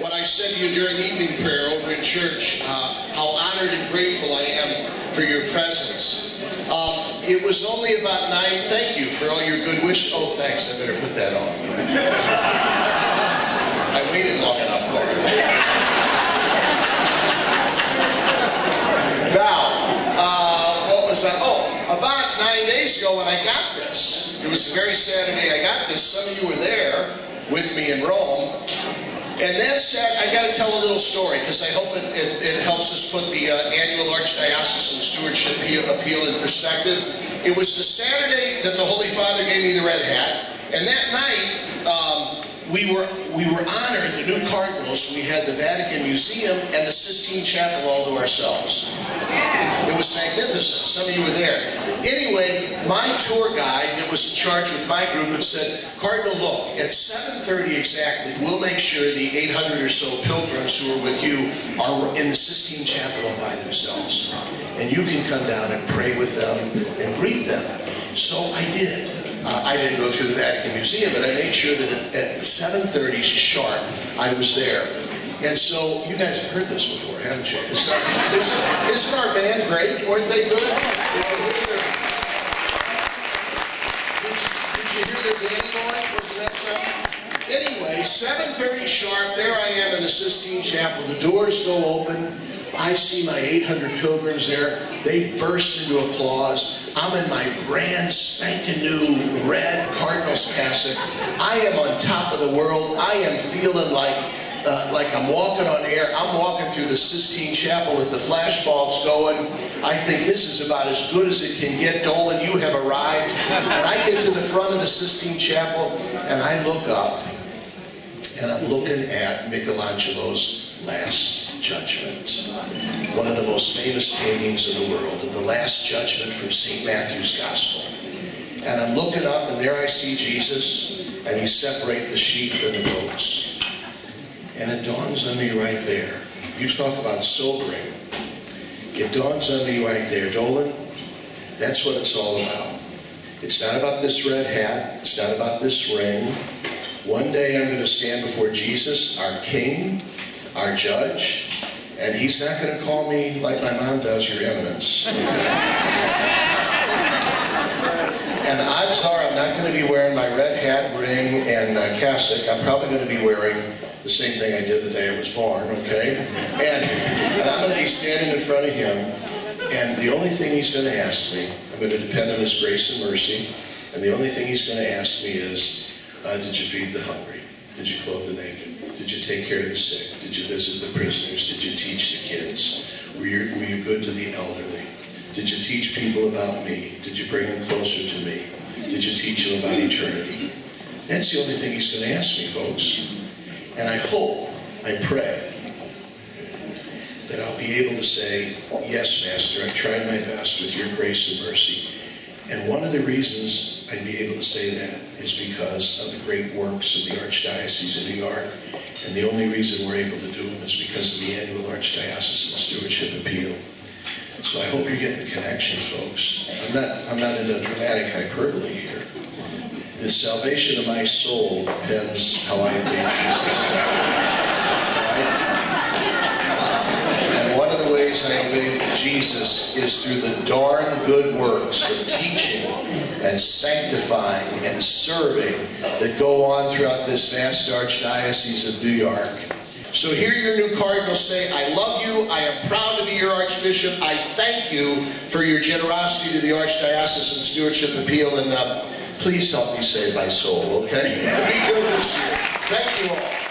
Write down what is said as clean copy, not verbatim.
when I said to you during evening prayer over in church how honored and grateful I am for your presence. It was only about 9. Thank you for all your good wishes. Oh, thanks. I better put that on. I waited long enough for it. Now, what was that? Oh, about 9 days ago when I got this, it was the very Saturday I got this. Some of you were there with me in Rome. And that said, I got to tell a little story because I hope it helps us put the annual Archdiocesan Stewardship Appeal in perspective. It was the Saturday that the Holy Father gave me the red hat, and that night we were honored, the new cardinals. We had the Vatican Museum and the Sistine Chapel all to ourselves. It was magnificent. Some of you were there. Anyway, my tour guide that was in charge with my group had said, Cardinal, look, at 7:30 exactly, we'll make sure the 800 or so pilgrims who are with you are in the Sistine Chapel all by themselves. And you can come down and pray with them and greet them. So I did. I didn't go through the Vatican Museum, but I made sure that at 7:30 sharp, I was there. And so, you guys have heard this before, haven't you? Isn't our band great? Weren't they good? Did you hear their band going? Wasn't that something? Anyway, 7:30 sharp, there I am in the Sistine Chapel. The doors go open. I see my 800 pilgrims there. They burst into applause. I'm in my brand spanking new red Cardinals cassock. I am on top of the world. I am feeling like I'm walking on air. I'm walking through the Sistine Chapel with the flashbulbs going. I think this is about as good as it can get. Dolan, you have arrived. And I get to the front of the Sistine Chapel, and I look up, and I'm looking at Michelangelo's Last Judgment, one of the most famous paintings in the world, of the Last Judgment from St. Matthew's Gospel. And I'm looking up, and there I see Jesus, and he's separating the sheep and the goats. And it dawns on me right there. You talk about sobering. It dawns on me right there, Dolan, that's what it's all about. It's not about this red hat. It's not about this ring. One day I'm going to stand before Jesus, our King, our Judge, and he's not going to call me like my mom does, Your Eminence. And odds are I'm not going to be wearing my red hat, ring, and cassock. I'm probably going to be wearing the same thing I did the day I was born, okay? And I'm going to be standing in front of him, and the only thing he's going to ask me, I'm going to depend on his grace and mercy, and the only thing he's going to ask me is, did you feed the hungry? Did you clothe the naked? Did you take care of the sick? Did you visit the prisoners? Did you teach the kids? Were you good to the elderly? Did you teach people about me? Did you bring them closer to me? Did you teach them about eternity? That's the only thing he's going to ask me, folks. And I hope, I pray, that I'll be able to say, yes, Master, I tried my best with your grace and mercy. And one of the reasons I'd be able to say that is because of the great works of the Archdiocese of New York. And the only reason we're able to do them is because of the annual Archdiocesan Stewardship Appeal. So I hope you're getting the connection, folks. I'm not into dramatic hyperbole here. The salvation of my soul depends how I obey Jesus. Right? And one of the ways I obey Jesus is through the darn good works of teaching and sanctifying and serving that go on throughout this vast Archdiocese of New York. So hear your new cardinal say, I love you, I am proud to be your Archbishop, I thank you for your generosity to the Archdiocesan Stewardship Appeal, and please help me save my soul, okay? Be good this year. Thank you all.